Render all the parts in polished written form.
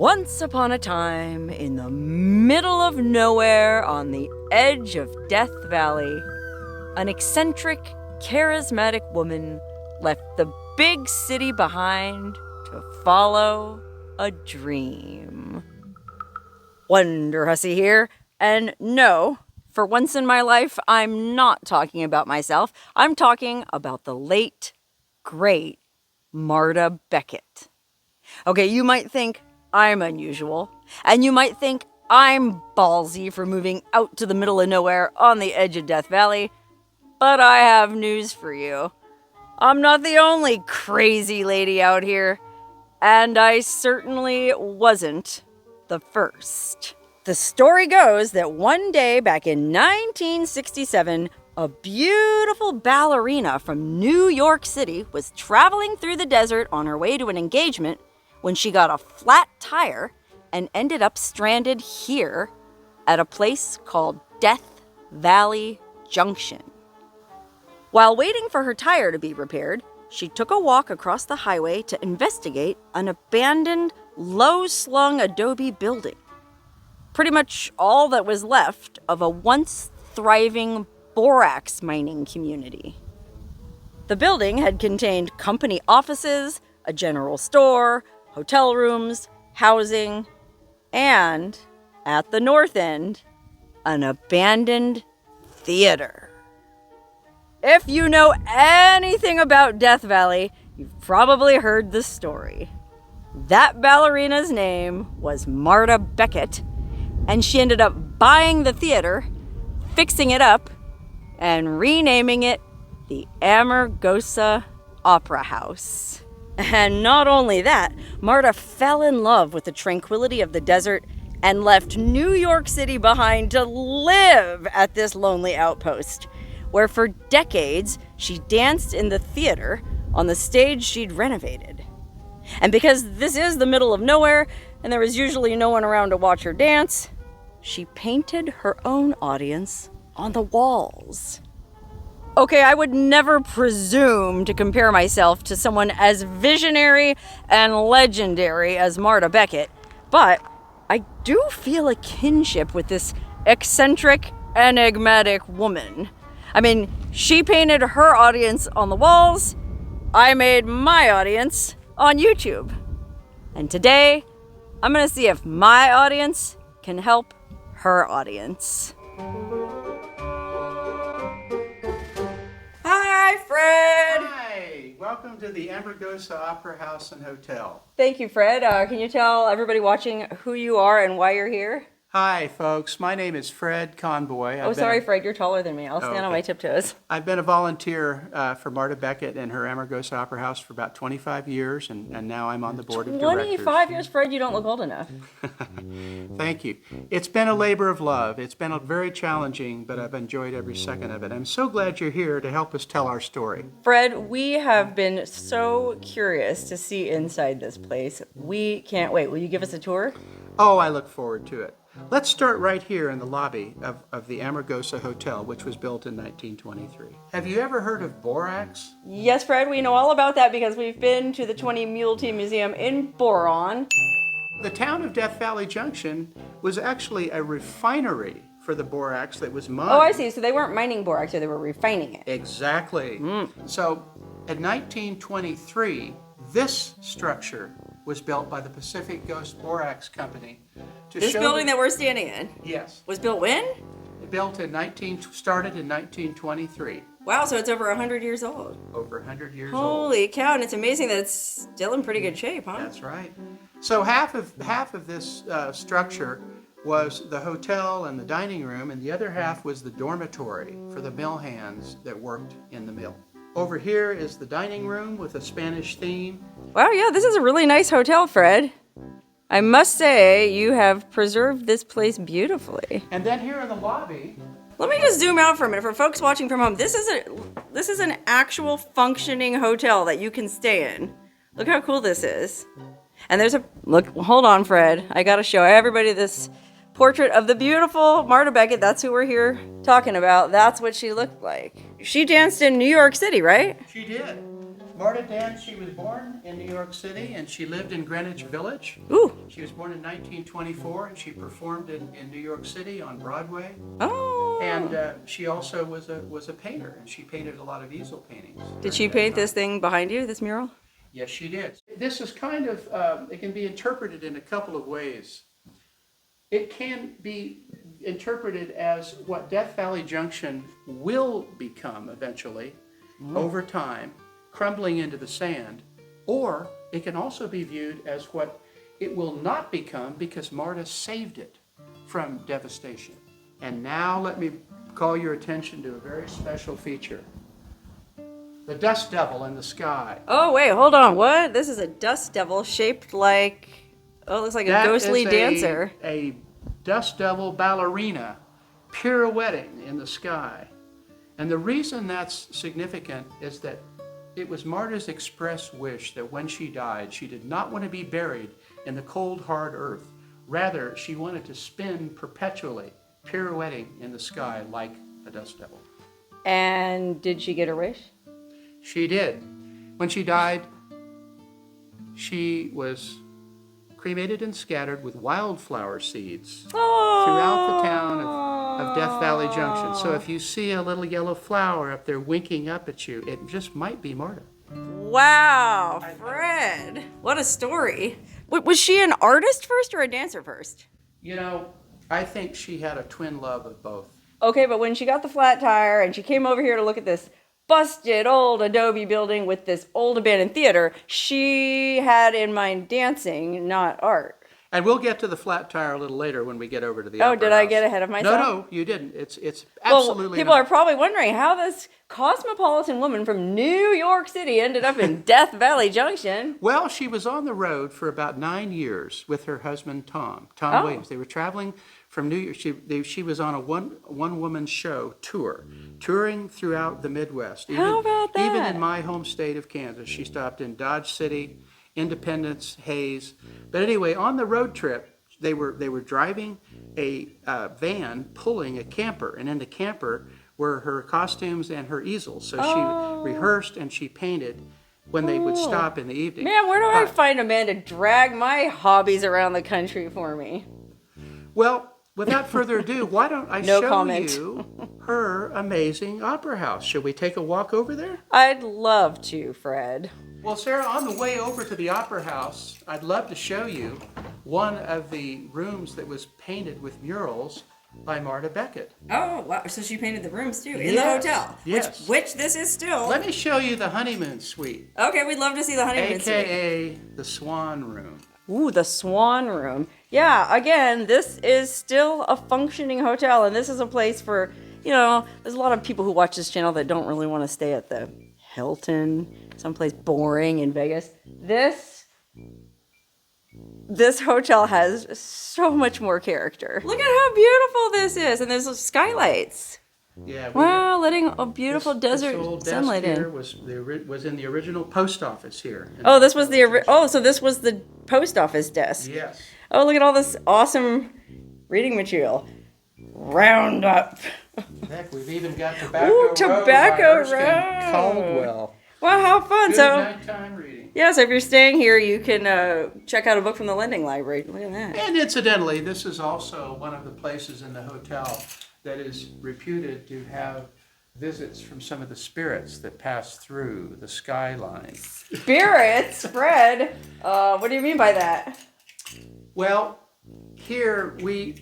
Once upon a time, in the middle of nowhere on the edge of Death Valley, an eccentric, charismatic woman left the big city behind to follow a dream. Wonderhussy here, and no, for once in my life, I'm not talking about myself. I'm talking about the late, great Marta Beckett. Okay, you might think I'm unusual, and you might think I'm ballsy for moving out to the middle of nowhere on the edge of Death Valley, but I have news for you. I'm not the only crazy lady out here, and I certainly wasn't the first. The story goes that one day back in 1967, a beautiful ballerina from New York City was traveling through the desert on her way to an engagement when she got a flat tire and ended up stranded here at a place called Death Valley Junction. While waiting for her tire to be repaired, she took a walk across the highway to investigate an abandoned, low-slung adobe building. Pretty much all that was left of a once thriving borax mining community. The building had contained company offices, a general store, hotel rooms, housing, and, at the north end, an abandoned theater. If you know anything about Death Valley, you've probably heard the story. That ballerina's name was Marta Beckett, and she ended up buying the theater, fixing it up, and renaming it the Amargosa Opera House. And not only that, Marta fell in love with the tranquility of the desert and left New York City behind to live at this lonely outpost, where for decades she danced in the theater on the stage she'd renovated. And because this is the middle of nowhere and there was usually no one around to watch her dance, she painted her own audience on the walls. Okay, I would never presume to compare myself to someone as visionary and legendary as Marta Beckett, but I do feel a kinship with this eccentric, enigmatic woman. I mean, she painted her audience on the walls, I made my audience on YouTube. And today, I'm gonna see if my audience can help her audience. Hi, Fred! Hi! Welcome to the Amargosa Opera House and Hotel. Thank you, Fred. Can you tell everybody watching who you are and why you're here? Hi, folks. My name is Fred Conboy. Sorry, Fred. You're taller than me. I'll stand on my tiptoes. I've been a volunteer for Marta Beckett and her Amargosa Opera House for about 25 years, and now I'm on the board of directors. 25 years, Fred? You don't look old enough. Thank you. It's been a labor of love. It's been very challenging, but I've enjoyed every second of it. I'm so glad you're here to help us tell our story. Fred, we have been so curious to see inside this place. We can't wait. Will you give us a tour? Oh, I look forward to it. Let's start right here in the lobby of the Amargosa Hotel, which was built in 1923. Have you ever heard of borax? Yes, Fred, we know all about that because we've been to the 20 Mule Team Museum in Boron. The town of Death Valley Junction was actually a refinery for the borax that was mined. Oh, I see. So they weren't mining borax, or they were refining it. Exactly. So in 1923, this structure was built by the Pacific Coast Borax Company. This building that we're standing in? Yes. Was built when? Started in 1923. Wow, so it's over 100 years old. Over 100 years old. Holy cow, and it's amazing that it's still in pretty good shape, huh? That's right. So half of this structure was the hotel and the dining room, and the other half was the dormitory for the mill hands that worked in the mill. Over here is the dining room with a Spanish theme. Wow, yeah, this is a really nice hotel, Fred. I must say, you have preserved this place beautifully. And then here in the lobby... Let me just zoom out for a minute. For folks watching from home, this is an actual functioning hotel that you can stay in. Look how cool this is. And there's hold on, Fred. I gotta show everybody this portrait of the beautiful Marta Beckett. That's who we're here talking about. That's what she looked like. She danced in New York City, right? She did. Marta Dan, she was born in New York City and she lived in Greenwich Village. Ooh. She was born in 1924 and she performed in New York City on Broadway. Oh. And she also was a painter, and she painted a lot of easel paintings. Did she paint this thing behind you, this mural? Yes, she did. This is kind of, it can be interpreted in a couple of ways. It can be interpreted as what Death Valley Junction will become eventually, over time, crumbling into the sand, or it can also be viewed as what it will not become because Marta saved it from devastation. And now let me call your attention to a very special feature. The dust devil in the sky. Oh, wait, hold on. What? This is a dust devil shaped like, oh, it looks like a ghostly dancer. A dust devil ballerina pirouetting in the sky. And the reason that's significant is that it was Marta's express wish that when she died, she did not want to be buried in the cold, hard earth. Rather, she wanted to spin perpetually, pirouetting in the sky like a dust devil. And did she get her wish? She did. When she died, she was cremated and scattered with wildflower seeds throughout the town of Death Valley Junction. So if you see a little yellow flower up there winking up at you, it just might be Marta. Wow, Fred. What a story. Was she an artist first or a dancer first? You know, I think she had a twin love of both. Okay, but when she got the flat tire and she came over here to look at this busted old adobe building with this old abandoned theater, she had in mind dancing, not art. And we'll get to the flat tire a little later when we get over to the opera did house. I get ahead of myself? No, you didn't. It's absolutely. Well, people are probably wondering how this cosmopolitan woman from New York City ended up in Death Valley Junction. Well, she was on the road for about 9 years with her husband Tom Williams. They were traveling from New York. She was on a one-woman show tour, touring throughout the Midwest. How about that? Even in my home state of Kansas. She stopped in Dodge City, Independence, Hayes. But anyway, on the road trip, they were driving a van pulling a camper, and in the camper were her costumes and her easels. So she rehearsed and she painted when they would stop in the evening. Man, where do I find a man to drag my hobbies around the country for me? Well, without further ado, why don't I show you her amazing opera house? Shall we take a walk over there? I'd love to, Fred. Well, Sarah, on the way over to the opera house, I'd love to show you one of the rooms that was painted with murals by Marta Becket. Oh, wow. So she painted the rooms, too, in the Yes, hotel. yes. Which this is still. Let me show you the honeymoon suite, Okay, we'd love to see the honeymoon suite. AKA the Swan Room. Ooh, the Swan Room. Yeah, again, this is still a functioning hotel, and this is a place for, there's a lot of people who watch this channel that don't really want to stay at the Hilton, someplace boring in Vegas. This hotel has so much more character. Look at how beautiful this is, and there's skylights. Yeah. Wow, letting a beautiful desert this old sunlight desk here in. was in the original post office here. Oh, this was so this was the post office desk. Yes. Oh, look at all this awesome reading material. Roundup. Heck, we've even got Tobacco Ooh, Road Tobacco by Erskine Road. Caldwell. Wow, how fun. Good So, nighttime reading. yeah, so if you're staying here, you can check out a book from the lending library. Look at that. And incidentally, this is also one of the places in the hotel that is reputed to have visits from some of the spirits that pass through the skyline. Spirits, Fred. What do you mean by that? Well, here we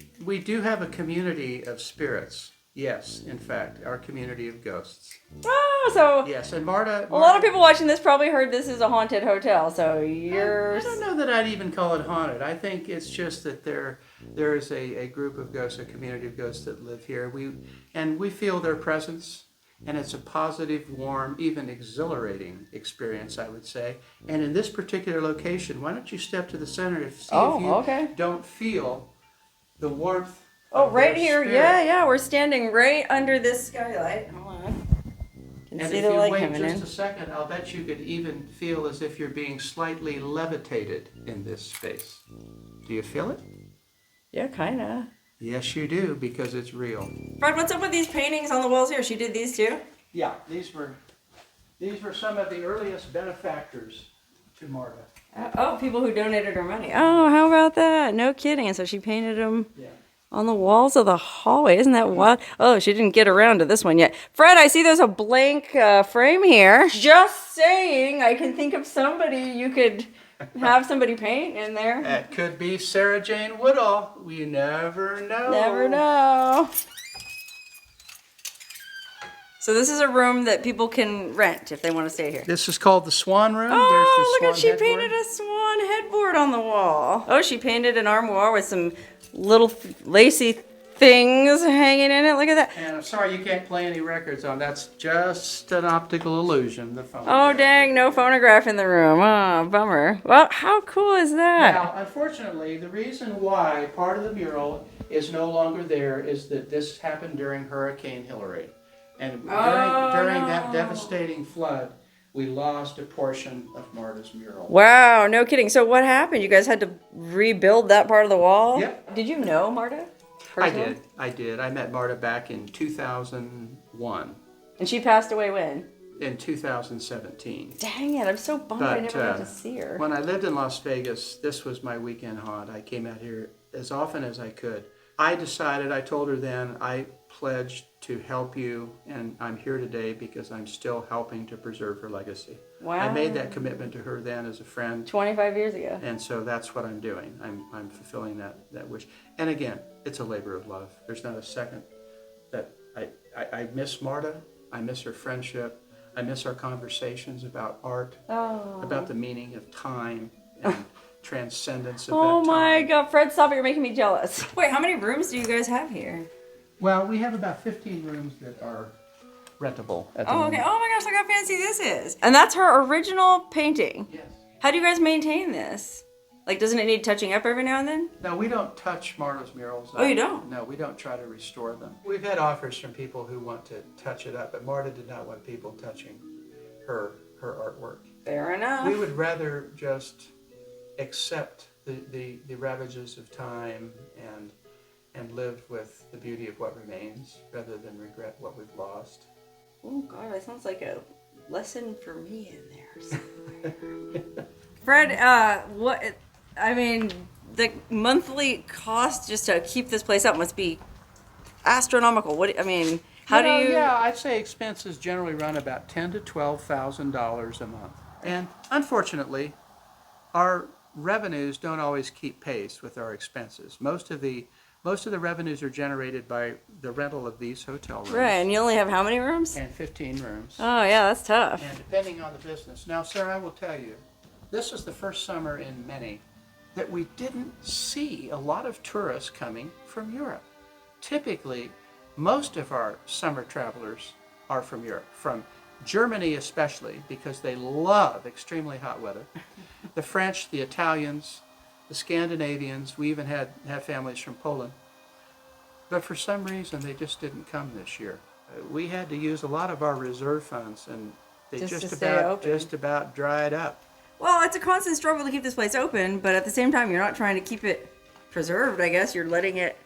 do have a community of spirits. Yes, in fact, our community of ghosts. Oh, so Yes, and Marta. a lot of people watching this probably heard this is a haunted hotel. So you're. I don't know that I'd even call it haunted. I think it's just that there is a group of ghosts, a community of ghosts that live here. We feel their presence, and it's a positive, warm, even exhilarating experience, I would say. And in this particular location, why don't you step to the center if you don't feel the warmth. Oh, right their here. spirit. Yeah. We're standing right under this skylight. Hold on. Can And see if the you light wait coming just in. a second, I'll bet you could even feel as if you're being slightly levitated in this space. Do you feel it? Yeah, kind of. Yes, you do, because it's real. Fred, what's up with these paintings on the walls here? She did these too? Yeah, these were These were some of the earliest benefactors to Marta. Oh, people who donated her money. Oh, how about that? No kidding. And so she painted them on the walls of the hallway. Isn't that wild? Oh, she didn't get around to this one yet. Fred, I see there's a blank frame here. Just saying, I can think of somebody you could have somebody paint in there. That could be Sarah Jane Woodall. We never know. Never know. So this is a room that people can rent if they want to stay here. This is called the Swan Room. Oh, look at she headboard. painted a swan headboard on the wall. Oh, she painted an armoire with some little lacy things hanging in it. Look at that. And I'm sorry you can't play any records on. That's just an optical illusion, the phone. Oh, dang, no phonograph in the room. Oh, bummer. Well, how cool is that? Now, unfortunately, the reason why part of the mural is no longer there is that this happened during Hurricane Hillary. And during that devastating flood, we lost a portion of Marta's mural. Wow, no kidding. So what happened? You guys had to rebuild that part of the wall? Yep. Did you know Marta? Personally? I did. I met Marta back in 2001. And she passed away when? In 2017. Dang it, I'm so bummed I never got to see her. When I lived in Las Vegas, this was my weekend haunt. I came out here as often as I could. I told her then, I pledged to help you, and I'm here today because I'm still helping to preserve her legacy. Wow. I made that commitment to her then as a friend. 25 years ago. And so that's what I'm doing. I'm fulfilling that wish. And again, it's a labor of love. There's not a second that I miss Marta. I miss her friendship. I miss our conversations about art, about the meaning of time and transcendence of that time. Oh my God, Fred, stop it. You're making me jealous. Wait, how many rooms do you guys have here? Well, we have about 15 rooms that are rentable at the Oh, moment. okay. Oh my gosh, look how fancy this is. And that's her original painting. Yes. How do you guys maintain this? Like, doesn't it need touching up every now and then? No, we don't touch Marta's murals. Oh, you don't? No, we don't try to restore them. We've had offers from people who want to touch it up, but Marta did not want people touching her artwork. Fair enough. We would rather just accept the ravages of time and live with the beauty of what remains rather than regret what we've lost. Oh God, that sounds like a lesson for me in there somewhere. Fred, the monthly cost just to keep this place up must be astronomical. How do you? Yeah, I'd say expenses generally run about $10,000 to $12,000 a month. And unfortunately, our revenues don't always keep pace with our expenses. Most of the revenues are generated by the rental of these hotel rooms. Right, and you only have how many rooms? And 15 rooms. Oh yeah, that's tough. And depending on the business. Now, Sarah, I will tell you, this was the first summer in many that we didn't see a lot of tourists coming from Europe. Typically, most of our summer travelers are from Europe, from Germany especially, because they love extremely hot weather. The French, the Italians, the Scandinavians, we even had families from Poland. But for some reason, they just didn't come this year. We had to use a lot of our reserve funds, and they just about dried up. Well, it's a constant struggle to keep this place open, but at the same time, you're not trying to keep it preserved, I guess. You're letting it,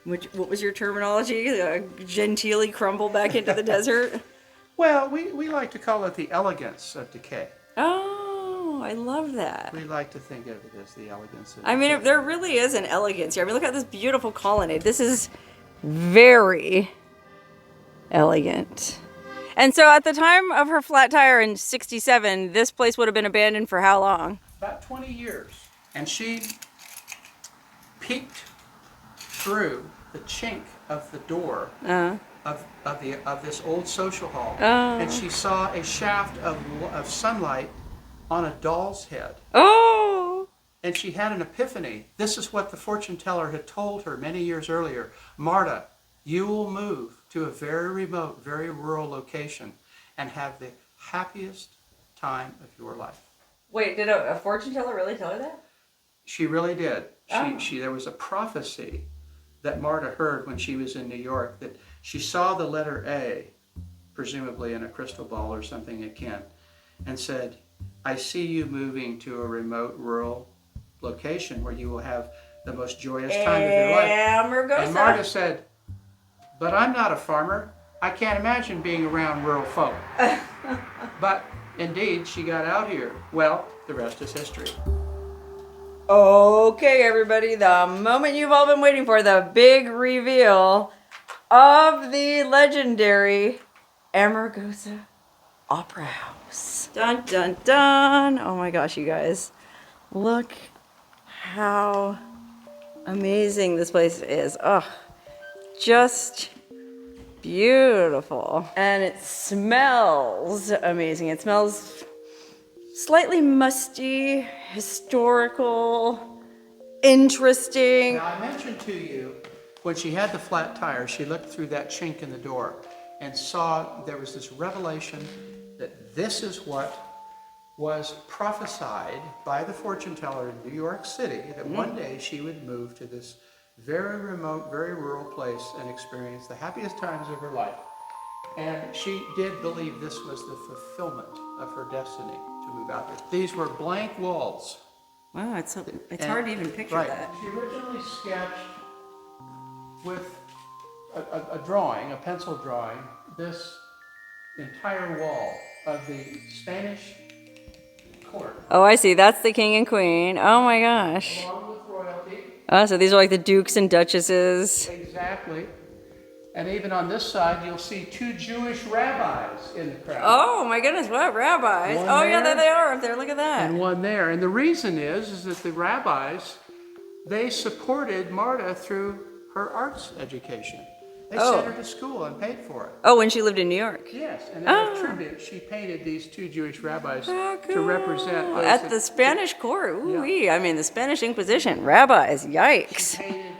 what was your terminology? Genteelly crumble back into the desert? Well, we like to call it the elegance of decay. Oh, I love that. We like to think of it as the elegance of decay. There really is an elegance here. Look at this beautiful colonnade. This is very elegant. And so at the time of her flat tire in 67, this place would have been abandoned for how long? About 20 years. And she peeked through the chink of the door of this old social hall, and she saw a shaft of sunlight on a doll's head. Oh! And she had an epiphany. This is what the fortune teller had told her many years earlier. Marta, you will move to a very remote, very rural location and have the happiest time of your life. Wait, did a fortune teller really tell her that? She really did. There was a prophecy that Marta heard when she was in New York, that she saw the letter A, presumably in a crystal ball or something akin, and said, I see you moving to a remote rural location where you will have the most joyous time of your life. Amargosa. And Marta said, but I'm not a farmer. I can't imagine being around rural folk. But indeed, she got out here. Well, the rest is history. Okay, everybody, the moment you've all been waiting for, the big reveal of the legendary Amargosa Opera House. Dun dun dun! Oh my gosh, you guys. Look how amazing this place is. Oh, just beautiful. And it smells amazing. It smells slightly musty, historical, interesting. Now, I mentioned to you, when she had the flat tire, she looked through that chink in the door and saw there was this revelation that this is what was prophesied by the fortune teller in New York City, that one day she would move to this very remote, very rural place and experience the happiest times of her life. And she did believe this was the fulfillment of her destiny to move out there. These were blank walls. Wow, it's hard to even picture that. She originally sketched with a drawing, a pencil drawing, this entire wall of the Spanish court. Oh, I see. That's the king and queen. Oh my gosh. Along with royalty. Oh, so these are like the dukes and duchesses. Exactly. And even on this side, you'll see two Jewish rabbis in the crowd. Oh my goodness, what rabbis? One Oh yeah, there. there they are up there. Look at that. And one there. And the reason is that the rabbis, they supported Marta through her arts education. They sent her to school and paid for it. Oh, when she lived in New York. Yes, and as a tribute, she painted these two Jewish rabbis to represent those At that- the Spanish court. Ooh-wee. I mean, the Spanish Inquisition. Rabbis. Yikes. She painted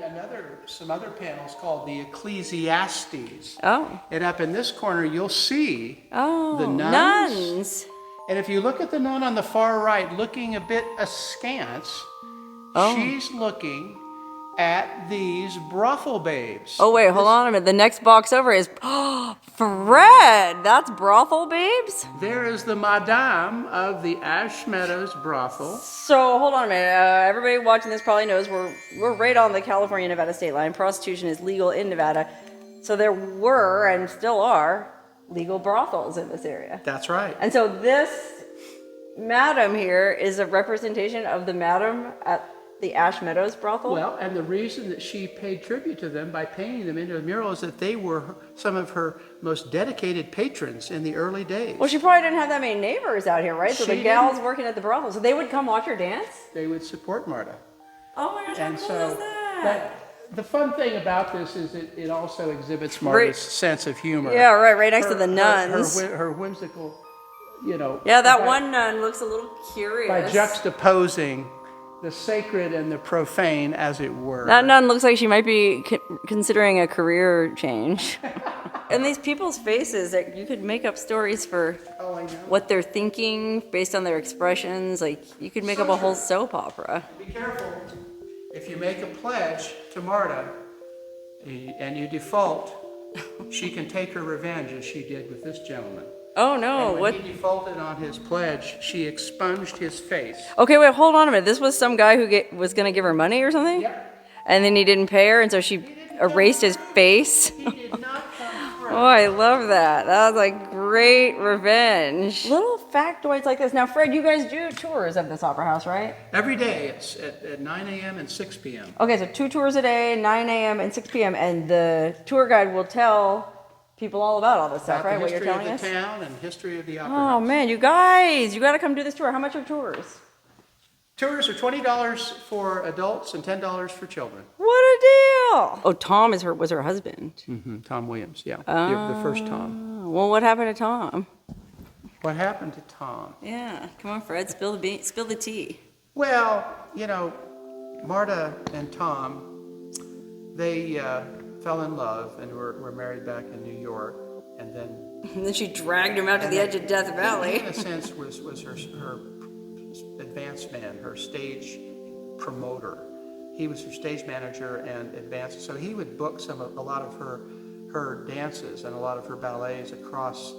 some other panels called the Ecclesiastes. Oh. And up in this corner, you'll see Oh. the Nuns. And if you look at the nun on the far right, looking a bit askance, she's looking at these brothel babes. Oh wait, hold on a minute. The next box over is Fred. That's brothel babes. There is the madame of the Ash Meadows brothel. So hold on a minute. Everybody watching this probably knows we're right on the California-Nevada state line. Prostitution is legal in Nevada, so there were and still are legal brothels in this area. That's right. And so this madam here is a representation of the madam at the Ash Meadows brothel. Well, and the reason that she paid tribute to them by painting them into a mural is that they were some of her most dedicated patrons in the early days. Well, she probably didn't have that many neighbors out here, right? So the She gals didn't. working at the brothel, so they would come watch her dance? They would support Marta. Oh my gosh, And how cool so is that? the fun thing about this is it also exhibits Marta's sense of humor. Yeah, right next to the nuns. Her whimsical, you know. Yeah, that one nun looks a little curious. By juxtaposing the sacred and the profane, as it were. That nun looks like she might be considering a career change. And these people's faces, that you could make up stories for Oh, I know. what they're thinking based on their expressions. Like, you could make up a whole soap opera. Be careful. If you make a pledge to Marta and you default, she can take her revenge as she did with this gentleman. Oh no, And when what? he defaulted on his pledge, she expunged his face. Okay, wait, hold on a minute. This was some guy who was going to give her money or something? Yeah. And then he didn't pay her, and so she erased his face? He did not come through. Oh, I love that. That was like great revenge. Little factoids like this. Now, Fred, you guys do tours of this opera house, right? Every day it's at 9 a.m. and 6 p.m. Okay, so 2 tours a day, 9 a.m. and 6 p.m. And the tour guide will tell people all about all this stuff, About right? the What you're history telling of us? the town and history of the opera Oh, house. man, you guys, you got to come do this tour. How much are tours? Tours are $20 for adults and $10 for children. What a deal! Oh, Tom was her husband. Tom Williams, yeah. The first Tom. Oh, well, what happened to Tom? What happened to Tom? Yeah, come on, Fred, spill the tea. Well, you know, Marta and Tom, they fell in love and were married back in New York, and then And then she dragged him out to the edge of Death he, Valley. in a sense, was her advance man, her stage promoter. He was her stage manager and advance. So he would book a lot of her dances and a lot of her ballets across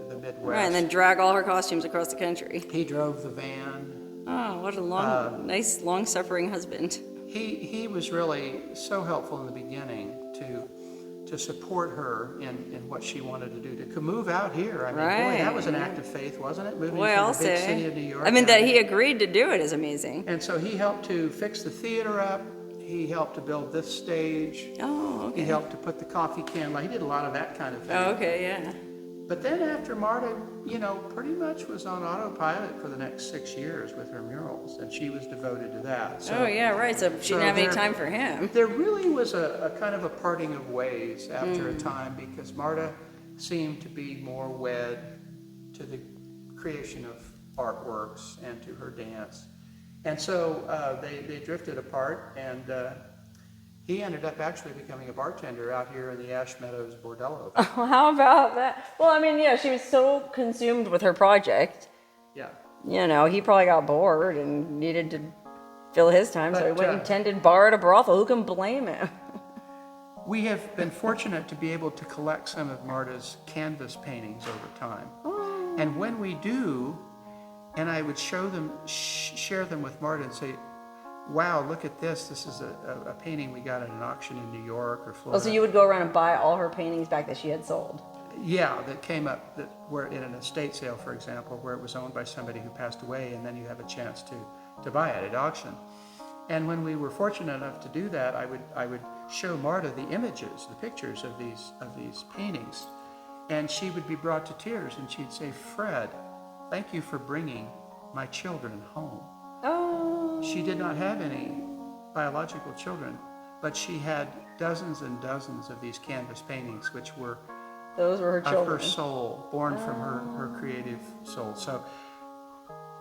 the Midwest. Right, and then drag all her costumes across the country. He drove the van. Oh, what a nice, long-suffering husband. He was really so helpful in the beginning to support her in what she wanted to do, to move out here. I mean, Right. boy, that was an act of faith, wasn't it? Moving Boy, from I'll the big say. city of New York. I mean, that down he here. agreed to do it is amazing. And so he helped to fix the theater up. He helped to build this stage. Oh, okay. He helped to put the coffee can. He did a lot of that kind of thing. Oh, okay, yeah. But then after Marta, pretty much was on autopilot for the next 6 years with her murals, and she was devoted to that. So, Oh, yeah, right. So she didn't have any time for him. There really was a kind of a parting of ways after a time, because Marta seemed to be more wed to the creation of artworks and to her dance. And so they drifted apart, and he ended up actually becoming a bartender out here in the Ash Meadows Bordello. Oh, how about that? Well, I mean, yeah, she was so consumed with her project. Yeah. He probably got bored and needed to fill his time, so he But, went and tended bar at a brothel. Who can blame him? We have been fortunate to be able to collect some of Marta's canvas paintings over time. Oh. And when we do, and I would share them with Marta and say, wow, look at this. This is a painting we got at an auction in New York or Florida. Oh, so you would go around and buy all her paintings back that she had sold? Yeah, that came up were in an estate sale, for example, where it was owned by somebody who passed away, and then you have a chance to buy it at auction. And when we were fortunate enough to do that, I would show Marta the images, the pictures of these paintings, and she would be brought to tears, and she'd say, Fred, thank you for bringing my children home. Oh. She did not have any biological children, but she had dozens and dozens of these canvas paintings, which were Those were her children. of her soul, born from her creative soul. So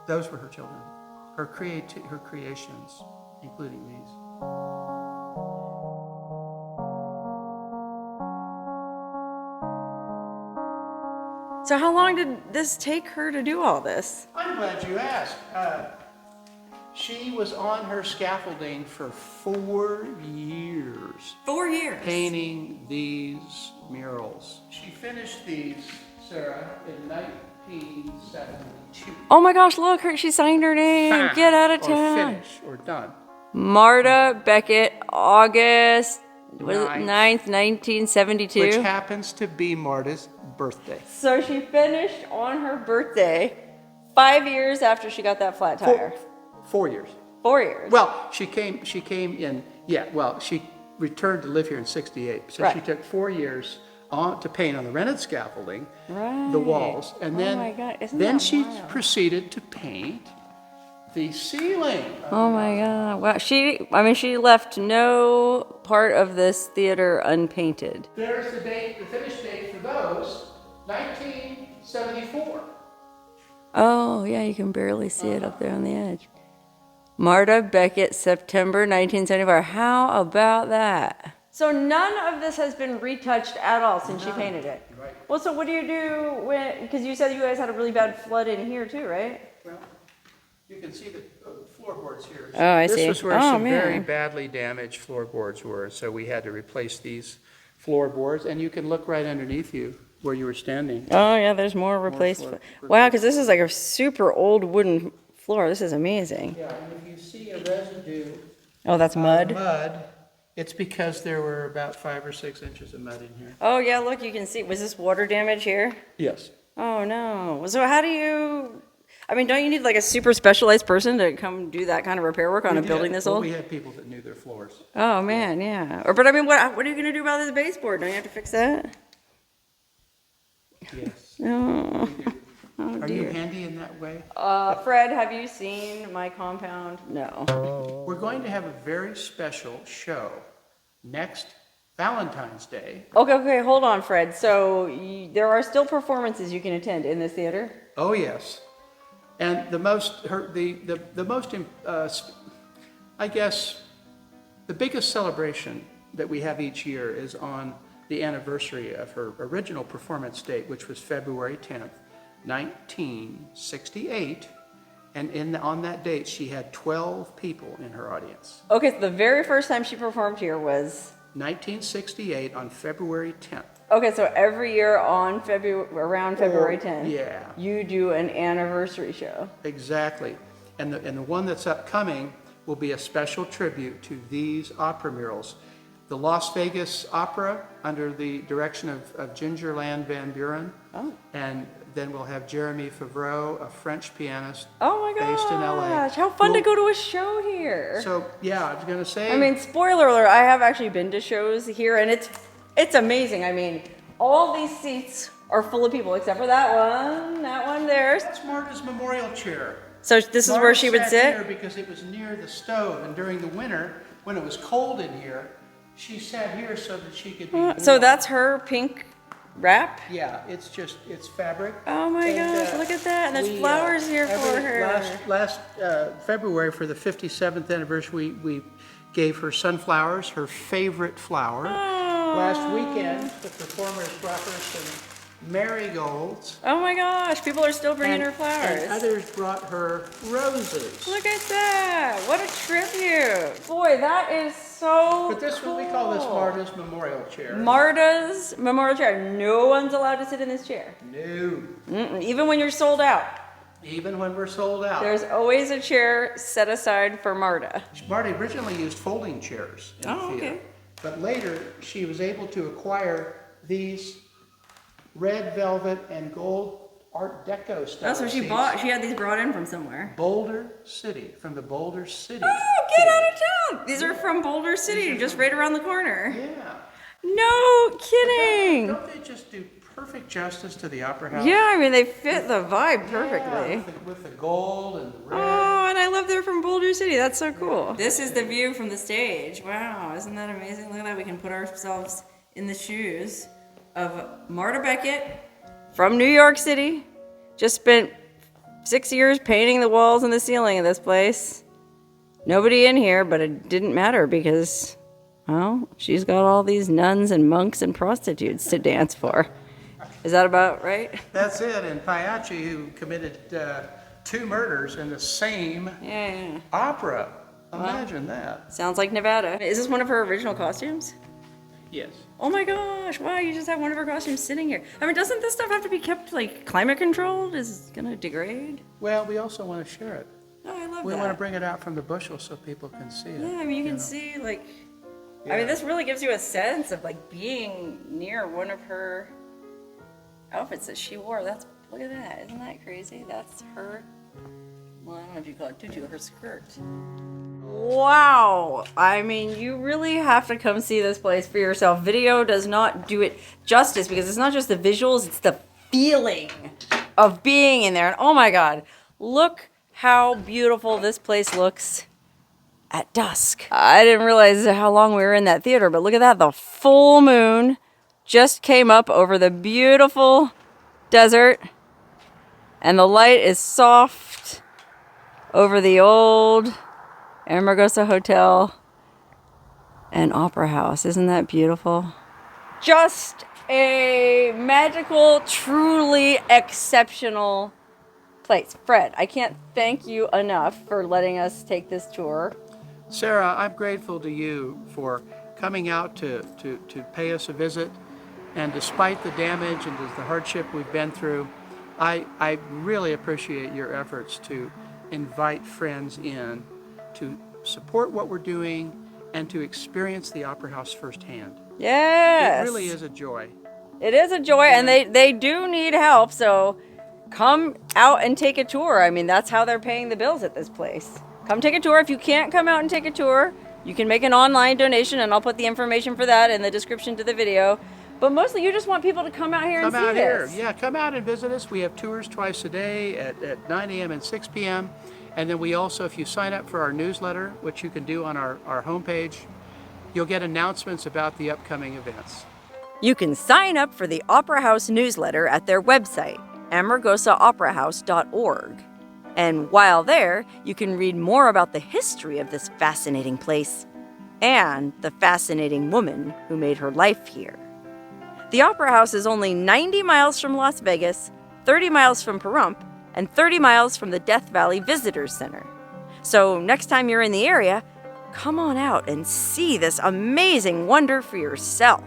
those were her children, her creations, including these. So how long did this take her to do all this? I'm glad you asked. She was on her scaffolding for 4 years. 4 years. Painting these murals. She finished these, Sarah, in 1972. Oh my gosh, look, she signed her name. Get out of Or town. finished, or done. Marta Beckett, August 9th, 9th, 1972. which happens to be Marta's birthday. So she finished on her birthday 5 years after she got that flat tire. 4 years. 4 years. Well, she came in, she returned to live here in 68. So Right. she took 4 years to paint on the rented scaffolding, Right. the walls, and then, Oh my God, isn't then that she wild? proceeded to paint the ceiling. Oh my God. Wow. She left no part of this theater unpainted. There's the date, the finish date for those, 1974. Oh, yeah, you can barely see it up there on the edge. Marta Beckett, September 1974. How about that? So none of this has been retouched at all since she painted it? Right. Well, so what do you do when, because you said you guys had a really bad flood in here too, right? Well, you can see the floorboards here. Oh, I see. This was where Oh, some very man. badly damaged floorboards were, so we had to replace these floorboards, and you can look right underneath you where you were standing. Oh, yeah, there's more replaced. floor- Wow, because this is like a super old wooden floor. This is amazing. Yeah, and if you see a residue Oh, that's mud? of mud, it's because there were about 5 or 6 inches of mud in here. Oh, yeah, look, you can see. Was this water damage here? Yes. Oh, no. So how do you, don't you need like a super specialized person to come do that kind of repair work on a building this old? We had people that knew their floors. Oh, man, yeah. But what are you going to do about this baseboard? Don't you have to fix that? Yes. No. Oh, Are you dear. handy in that way? Fred, have you seen my compound? No. We're going to have a very special show next Valentine's Day. Okay, hold on, Fred. So there are still performances you can attend in this theater? Oh, yes. And the biggest celebration that we have each year is on the anniversary of her original performance date, which was February 10th, 1968. And on that date, she had 12 people in her audience. Okay, so the very first time she performed here was? 1968 on February 10th. Okay, so every year on around February 10th, Yeah. you do an anniversary show. Exactly. And the one that's upcoming will be a special tribute to these opera murals. the Las Vegas Opera under the direction of Ginger Land Van Buren. Oh. And then we'll have Jeremy Favreau, a French pianist Oh my gosh. based in LA. How fun to go to a show here. So, yeah, I was going to say. I mean, spoiler alert, I have actually been to shows here, and it's amazing. I mean, all these seats are full of people except for that one there. That's Marta's memorial chair. So this is where she would sit? Here because it was near the stove, and during the winter, when it was cold in here, she sat here so that she could be warm. So that's her pink wrap? Yeah, it's fabric. Oh my gosh, look at that. And there's flowers here for her. Last February, for the 57th anniversary, we gave her sunflowers, her favorite flower. Oh. Last weekend, the performers brought her some marigolds. Oh my gosh, people are still bringing her flowers. And others brought her roses. Look at that. What a tribute. Boy, that is so But this cool. we call this Marta's memorial chair. Marta's memorial chair. No one's allowed to sit in this chair. No. Even when you're sold out. Even when we're sold out. There's always a chair set aside for Marta. Marta originally used folding chairs in the theater. Okay. But later, she was able to acquire these red velvet and gold Art Deco style That's what she seats. bought. She had these brought in from somewhere. Boulder City, from the Boulder City. Oh, get out of town. These are from Boulder City, just right around the corner. Yeah. No kidding. Don't they just do perfect justice to the Opera House? Yeah, I mean, they fit the vibe perfectly. Yeah, with the gold and the red. Oh, and I love they're from Boulder City. That's so cool. This is the view from the stage. Wow, isn't that amazing? Look at that. We can put ourselves in the shoes of Marta Beckett from New York City. Just spent 6 years painting the walls and the ceiling of this place. Nobody in here, but it didn't matter because, well, she's got all these nuns and monks and prostitutes to dance for. Is that about right? That's it. And Pagliacci, who committed 2 murders in the same Yeah. opera. Imagine that. Sounds like Nevada. Is this one of her original costumes? Yes. Oh my gosh, wow, you just have one of her costumes sitting here. I mean, doesn't this stuff have to be kept, like, climate controlled? Is it gonna degrade? Well, we also want to share it. Oh, I love We that. want to bring it out from the bushel so people can see it. Yeah, I mean, you can know. see, like, I Yeah. mean, this really gives you a sense of, like, being near one of her outfits that she wore. Look at that, isn't that crazy? That's her, well, I don't know if you call it tutu, her skirt. Wow, I mean, you really have to come see this place for yourself. Video does not do it justice because it's not just the visuals, it's the feeling of being in there. And oh my God, look how beautiful this place looks at dusk. I didn't realize how long we were in that theater, but look at that. The full moon just came up over the beautiful desert, and the light is soft over the old Amargosa Hotel and Opera House. Isn't that beautiful? Just a magical, truly exceptional place. Fred, I can't thank you enough for letting us take this tour. Sarah, I'm grateful to you for coming out to pay us a visit. And despite the damage and the hardship we've been through, I really appreciate your efforts to invite friends in to support what we're doing and to experience the Opera House firsthand. Yes. It really is a joy. It is a joy, and they do need help, so come out and take a tour. I mean, that's how they're paying the bills at this place. Come take a tour. If you can't come out and take a tour, you can make an online donation, and I'll put the information for that in the description to the video. But mostly you just want people to come out here and see this. Come out here. Yeah, come out and visit us. We have tours twice a day at 9 a.m. and 6 p.m. And then we also, if you sign up for our newsletter, which you can do on our homepage, you'll get announcements about the upcoming events. You can sign up for the Opera House newsletter at their website, amargosaoperahouse.org. And while there, you can read more about the history of this fascinating place and the fascinating woman who made her life here. The Opera House is only 90 miles from Las Vegas, 30 miles from Pahrump, and 30 miles from the Death Valley Visitors Center. So next time you're in the area, come on out and see this amazing wonder for yourself.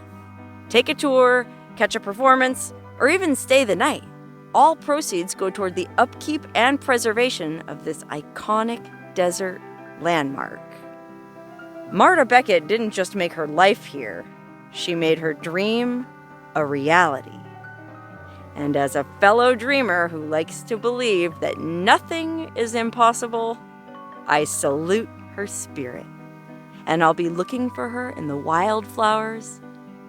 Take a tour, catch a performance, or even stay the night. All proceeds go toward the upkeep and preservation of this iconic desert landmark. Marta Beckett didn't just make her life here, she made her dream a reality. And as a fellow dreamer who likes to believe that nothing is impossible, I salute her spirit. And I'll be looking for her in the wildflowers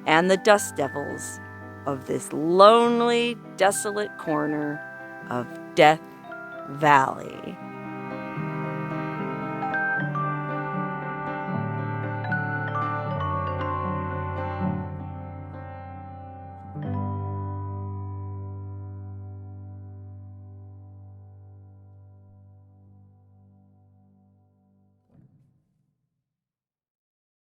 and the dust devils of this lonely, desolate corner of Death Valley.